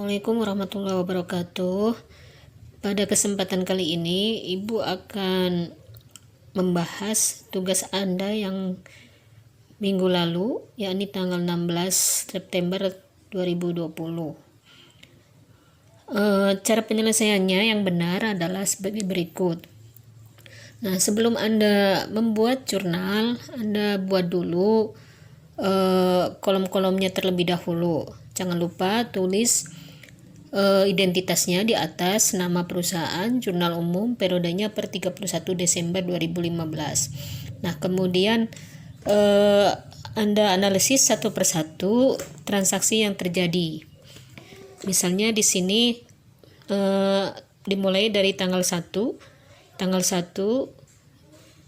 Assalamualaikum warahmatullahi wabarakatuh. Pada kesempatan kali ini, Ibu akan membahas tugas Anda yang minggu lalu, yakni tanggal 16 September 2020. Cara penyelesaiannya yang benar adalah sebagai berikut. Nah, sebelum Anda membuat jurnal, Anda buat dulu kolom-kolomnya terlebih dahulu. Jangan lupa tulis identitasnya di atas, nama perusahaan, jurnal umum, periodenya per 31 Desember 2015. Nah, kemudian Anda analisis satu persatu transaksi yang terjadi. Misalnya di sini dimulai dari tanggal 1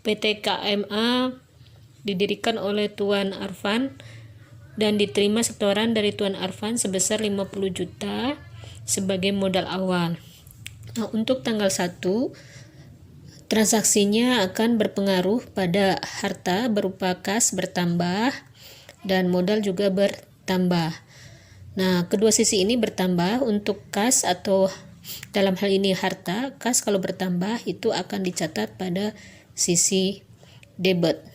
PT KMA didirikan oleh Tuan Arfan dan diterima setoran dari Tuan Arfan sebesar 50 juta sebagai modal awal. Nah, untuk tanggal 1 transaksinya akan berpengaruh pada harta berupa kas bertambah dan modal juga bertambah. Nah, kedua sisi ini bertambah. Untuk kas atau dalam hal ini harta, kas kalau bertambah itu akan dicatat pada sisi debit.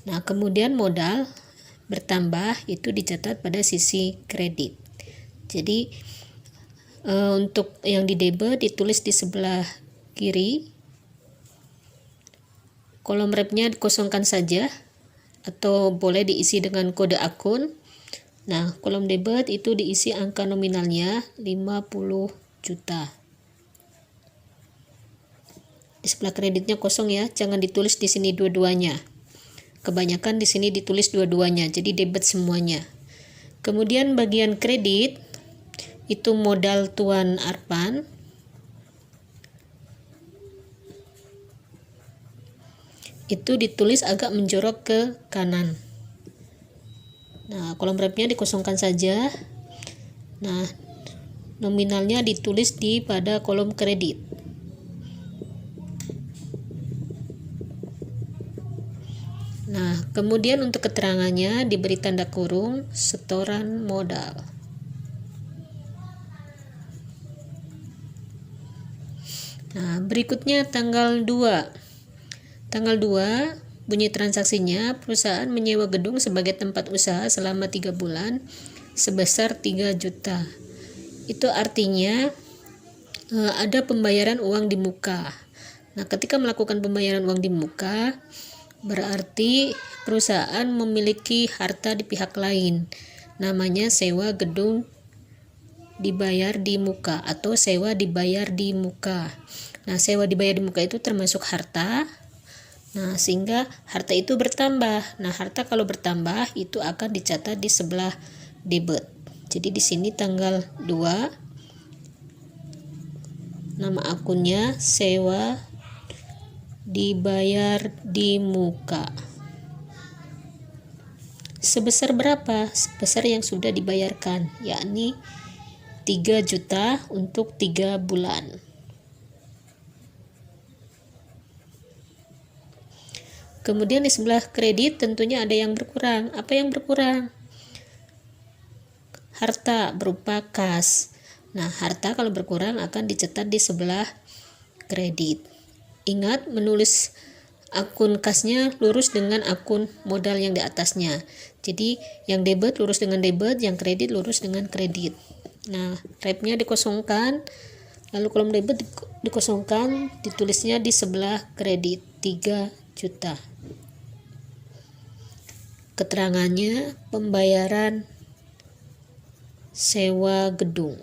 Nah, kemudian modal bertambah itu dicatat pada sisi kredit. Jadi untuk yang di debit ditulis di sebelah kiri. Kolom repnya dikosongkan saja atau boleh diisi dengan kode akun. Nah, kolom debit itu diisi angka nominalnya 50 juta. Di sebelah kreditnya kosong ya, jangan ditulis di sini dua-duanya. Kebanyakan di sini ditulis dua-duanya, jadi debit semuanya. Kemudian bagian kredit itu modal Tuan Arfan. Itu ditulis agak menjorok ke kanan. Nah, kolom repnya dikosongkan saja. Nah, nominalnya ditulis di pada kolom kredit. Nah, kemudian untuk keterangannya diberi tanda kurung setoran modal. Nah, berikutnya tanggal 2. Tanggal 2 bunyi transaksinya, perusahaan menyewa gedung sebagai tempat usaha selama 3 bulan sebesar 3 juta. Itu artinya ada pembayaran uang di muka. Nah, ketika melakukan pembayaran uang di muka, berarti perusahaan memiliki harta di pihak lain. Namanya sewa gedung dibayar di muka atau sewa dibayar di muka. Nah, sewa dibayar di muka itu termasuk harta. Nah, sehingga harta itu bertambah. Nah, harta kalau bertambah itu akan dicatat di sebelah debit. Jadi di sini tanggal 2 nama akunnya sewa dibayar di muka. Sebesar berapa? Sebesar yang sudah dibayarkan, yakni 3 juta untuk 3 bulan. Kemudian di sebelah kredit tentunya ada yang berkurang. Apa yang berkurang? Harta berupa kas. Nah, harta kalau berkurang akan dicatat di sebelah kredit. Ingat menulis akun kasnya lurus dengan akun modal yang di atasnya. Jadi yang debit lurus dengan debit, yang kredit lurus dengan kredit. Nah, repnya dikosongkan, lalu kolom debit dikosongkan, ditulisnya di sebelah kredit 3 juta. Keterangannya pembayaran sewa gedung.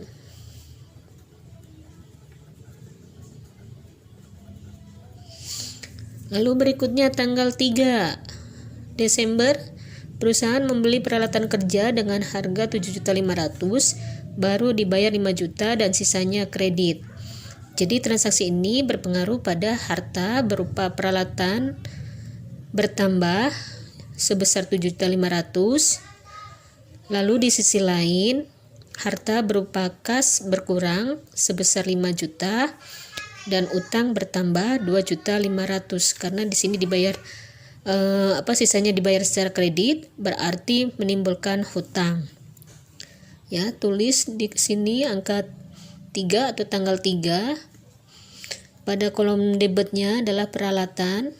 Lalu berikutnya tanggal 3 Desember, perusahaan membeli peralatan kerja dengan harga 7.500.000, baru dibayar 5 juta dan sisanya kredit. Jadi transaksi ini berpengaruh pada harta berupa peralatan bertambah sebesar 7.500.000. Lalu di sisi lain, harta berupa kas berkurang sebesar 5 juta. Dan utang bertambah 2.500.000 karena di sini dibayar sisanya dibayar secara kredit, berarti menimbulkan hutang. Ya, tulis di sini angka 3 atau tanggal 3. Pada kolom debitnya adalah peralatan.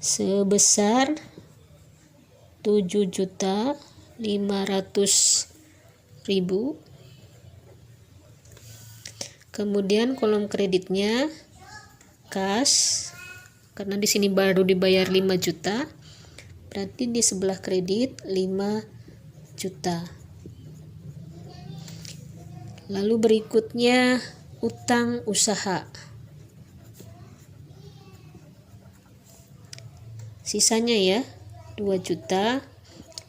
Sebesar 7.500.000. Kemudian kolom kreditnya kas, karena di sini baru dibayar 5 juta, berarti di sebelah kredit 5 juta. Lalu berikutnya utang usaha. Sisanya ya 2.500.000.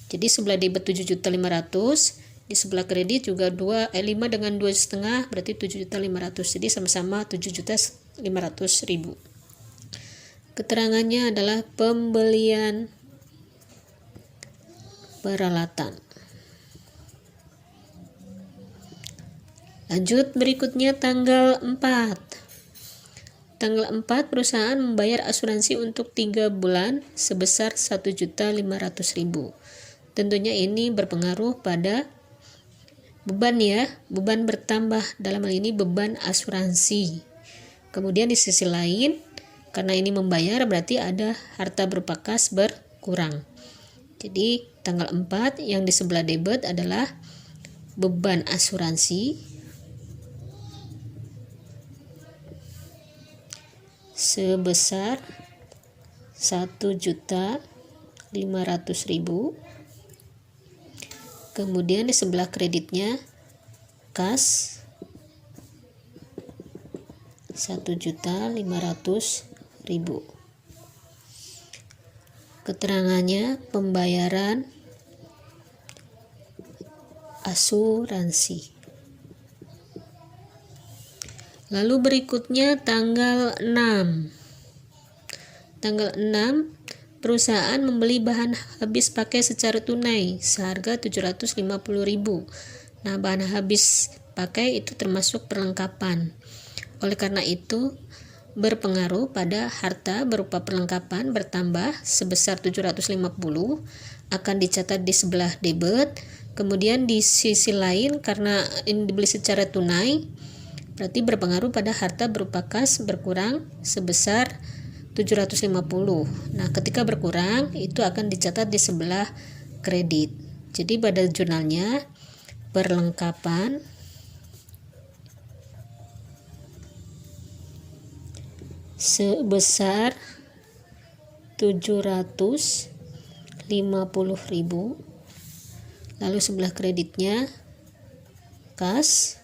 Jadi sebelah debit 7.500.000, di sebelah kredit juga 5 dengan 2,5 berarti 7.500.000. Jadi sama-sama 7.500.000. Keterangannya adalah pembelian peralatan. Lanjut, berikutnya tanggal 4. Tanggal 4 perusahaan membayar asuransi untuk 3 bulan sebesar 1.500.000. Tentunya ini berpengaruh pada beban ya, beban bertambah, dalam hal ini beban asuransi. Kemudian di sisi lain, karena ini membayar berarti ada harta berupa kas berkurang. Jadi tanggal 4 yang di sebelah debit adalah beban asuransi sebesar 1.500.000. Kemudian di sebelah kreditnya kas 1.500.000. Keterangannya pembayaran asuransi. Lalu berikutnya tanggal 6. Tanggal 6 perusahaan membeli bahan habis pakai secara tunai seharga 750.000. Nah, bahan habis pakai itu termasuk perlengkapan. Oleh karena itu, berpengaruh pada harta berupa perlengkapan bertambah sebesar 750 akan dicatat di sebelah debit. Kemudian di sisi lain karena ini dibeli secara tunai, berarti berpengaruh pada harta berupa kas berkurang sebesar 750. Nah, ketika berkurang itu akan dicatat di sebelah kredit. Jadi pada jurnalnya perlengkapan sebesar 750.000. Lalu sebelah kreditnya kas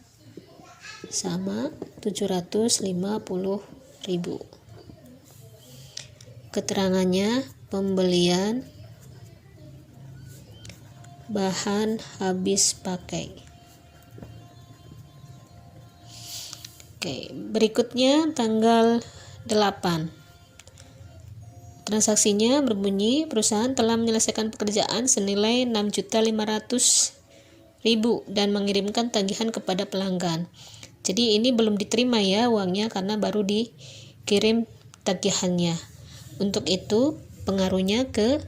sama 750.000. Keterangannya pembelian bahan habis pakai. Oke, berikutnya tanggal 8. Transaksinya berbunyi perusahaan telah menyelesaikan pekerjaan senilai 6.500.000 dan mengirimkan tagihan kepada pelanggan. Jadi ini belum diterima ya uangnya karena baru dikirim tagihannya. Untuk itu pengaruhnya ke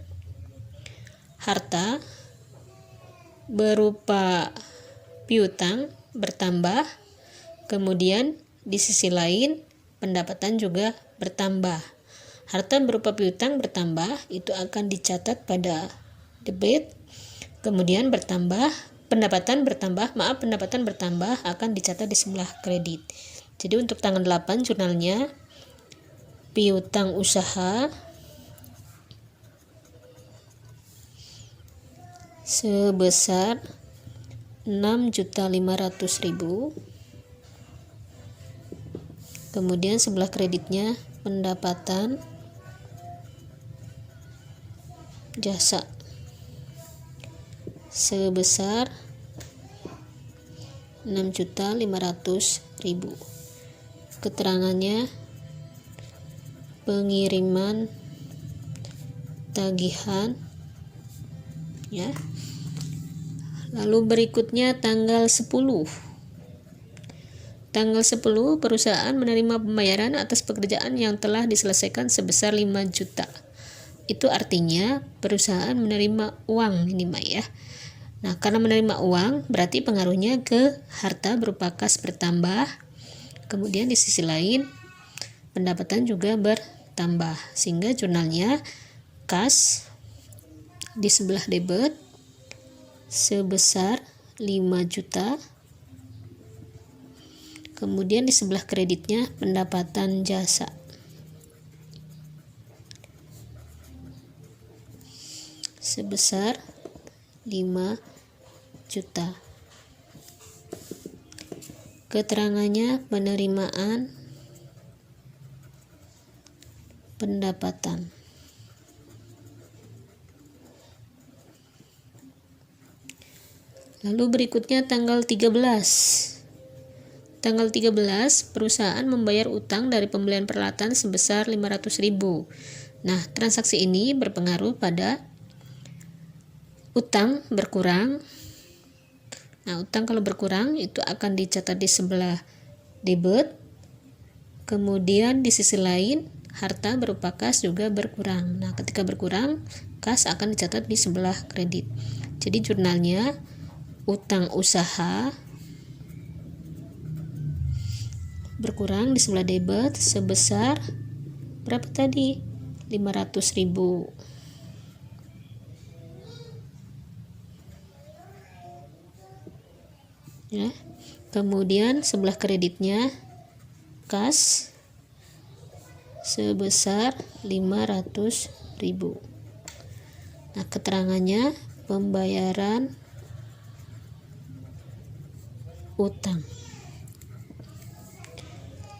harta berupa piutang bertambah, kemudian di sisi lain pendapatan juga bertambah. Harta berupa piutang bertambah itu akan dicatat pada debit, kemudian pendapatan bertambah akan dicatat di sebelah kredit. Jadi untuk tanggal 8 jurnalnya piutang usaha sebesar 6.500.000. Kemudian sebelah kreditnya pendapatan jasa sebesar 6.500.000. Keterangannya pengiriman tagihan ya. Lalu berikutnya tanggal 10. Tanggal 10 perusahaan menerima pembayaran atas pekerjaan yang telah diselesaikan sebesar 5 juta. Itu artinya perusahaan menerima uang ini Mbak ya. Nah, karena menerima uang berarti pengaruhnya ke harta berupa kas bertambah. Kemudian di sisi lain pendapatan juga bertambah. Sehingga jurnalnya kas di sebelah debit sebesar 5 juta. Kemudian di sebelah kreditnya pendapatan jasa sebesar 5 juta. Keterangannya penerimaan pendapatan. Lalu berikutnya tanggal 13. Tanggal 13, perusahaan membayar utang dari pembelian peralatan sebesar 500.000. Nah, transaksi ini berpengaruh pada utang berkurang. Nah, utang kalau berkurang itu akan dicatat di sebelah debit. Kemudian di sisi lain, harta berupa kas juga berkurang. Nah, ketika berkurang, kas akan dicatat di sebelah kredit. Jadi jurnalnya utang usaha berkurang di sebelah debit sebesar berapa tadi? 500.000. Ya. Kemudian sebelah kreditnya kas sebesar 500.000. Nah, keterangannya pembayaran utang.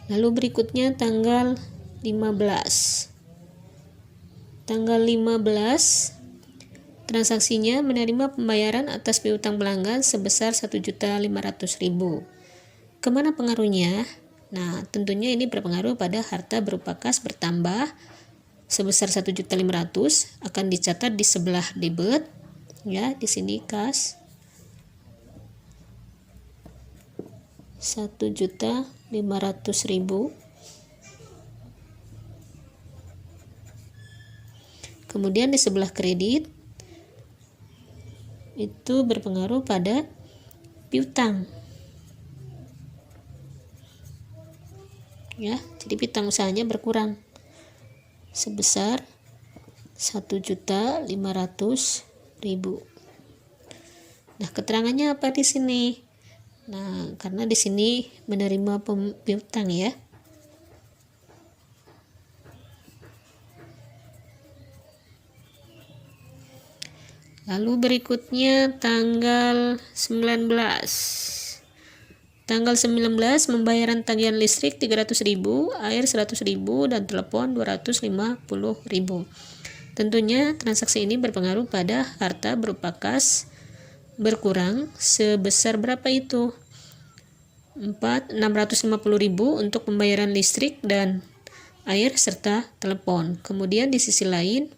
Lalu berikutnya tanggal 15. Tanggal 15 transaksinya menerima pembayaran atas piutang pelanggan sebesar 1.500.000. Kemana pengaruhnya? Nah, tentunya ini berpengaruh pada harta berupa kas bertambah sebesar 1.500.000 akan dicatat di sebelah debit. Ya, di sini kas 1.500.000. Kemudian di sebelah kredit itu berpengaruh pada piutang. Ya, jadi piutang usahanya berkurang sebesar 1.500.000. Nah, keterangannya apa di sini? Nah, karena di sini menerima piutang ya. Lalu berikutnya tanggal 19. Tanggal 19 pembayaran tagihan listrik 300.000, air 100.000 dan telepon 250.000. Tentunya transaksi ini berpengaruh pada harta berupa kas berkurang sebesar berapa itu? 650.000 untuk pembayaran listrik dan air serta telepon. Kemudian di sisi lain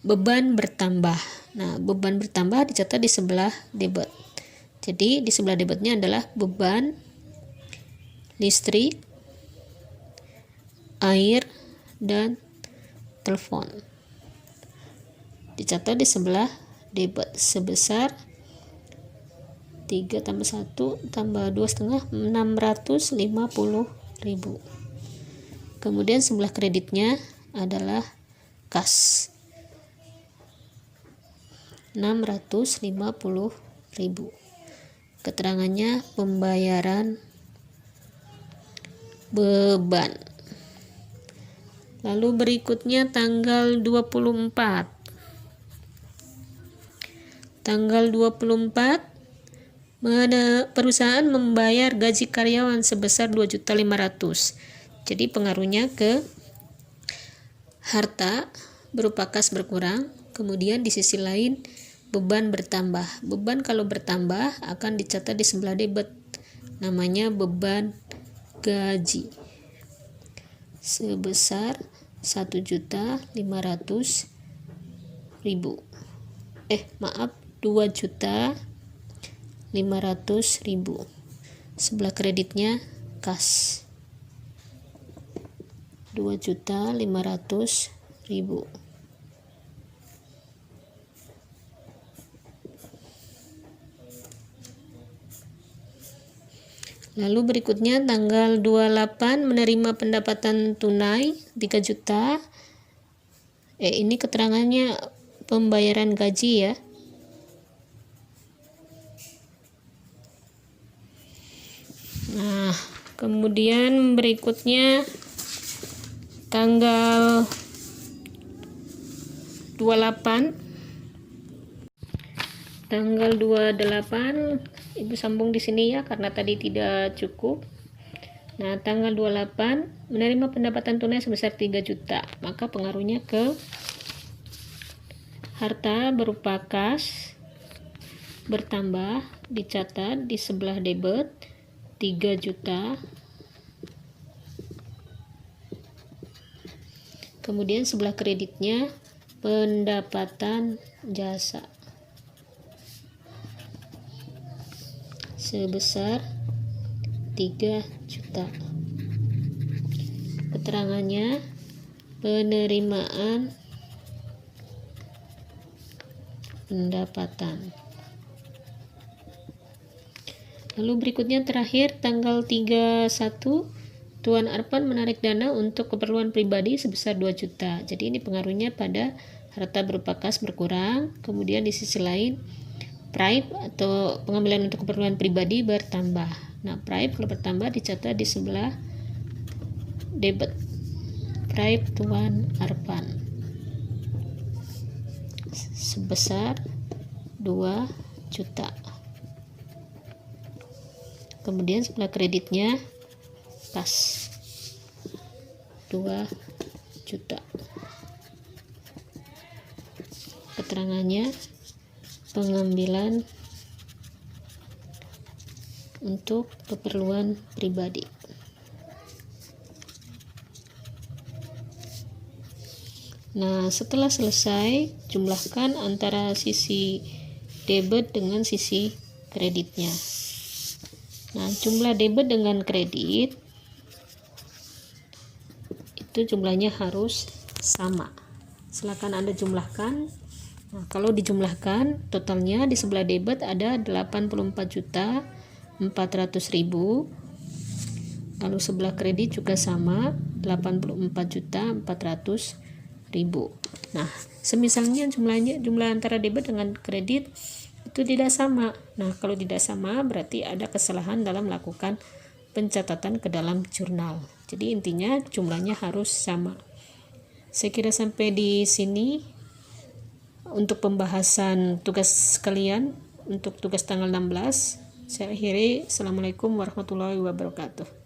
beban bertambah. Nah, beban bertambah dicatat di sebelah debit. Jadi di sebelah debitnya adalah beban listrik, air dan telepon. Dicatat di sebelah debit sebesar 3 tambah 1 tambah 2,5 650.000. Kemudian sebelah kreditnya adalah kas 650.000. Keterangannya pembayaran beban. Lalu berikutnya tanggal 24. Tanggal 24 perusahaan membayar gaji karyawan sebesar 2.500.000. Jadi pengaruhnya ke harta berupa kas berkurang, kemudian di sisi lain beban bertambah. Beban kalau bertambah akan dicatat di sebelah debit. Namanya beban gaji. Sebesar 1.500.000. 2.500.000. sebelah kreditnya kas 2.500.000. Lalu berikutnya tanggal 28 menerima pendapatan tunai 3 juta. Ini keterangannya pembayaran gaji ya. Nah, kemudian berikutnya tanggal 28 Ibu sambung di sini ya karena tadi tidak cukup. Nah, tanggal 28 menerima pendapatan tunai sebesar 3 juta, maka pengaruhnya ke harta berupa kas bertambah, dicatat di sebelah debit 3 juta. Kemudian sebelah kreditnya pendapatan jasa sebesar 3 juta. Keterangannya penerimaan pendapatan. Lalu berikutnya terakhir tanggal 31 Tuan Arpan menarik dana untuk keperluan pribadi sebesar 2 juta. Jadi ini pengaruhnya pada harta berupa kas berkurang, kemudian di sisi lain prive atau pengambilan untuk keperluan pribadi bertambah. Nah, prive kalau bertambah dicatat di sebelah debit. Prive Tuan Arpan sebesar 2 juta. Kemudian sebelah kreditnya kas 2 juta. Keterangannya pengambilan untuk keperluan pribadi. Nah, setelah selesai, jumlahkan antara sisi debit dengan sisi kreditnya. Nah, jumlah debit dengan kredit itu jumlahnya harus sama. Silakan Anda jumlahkan. Nah, kalau dijumlahkan totalnya di sebelah debit ada 84.400.000. Lalu sebelah kredit juga sama 84.400.000. Nah, semisalnya jumlah antara debit dengan kredit itu tidak sama. Nah, kalau tidak sama berarti ada kesalahan dalam melakukan pencatatan ke dalam jurnal. Jadi intinya jumlahnya harus sama. Saya kira sampai di sini untuk pembahasan tugas kalian untuk tugas tanggal 16. Saya akhiri. Assalamualaikum warahmatullahi wabarakatuh.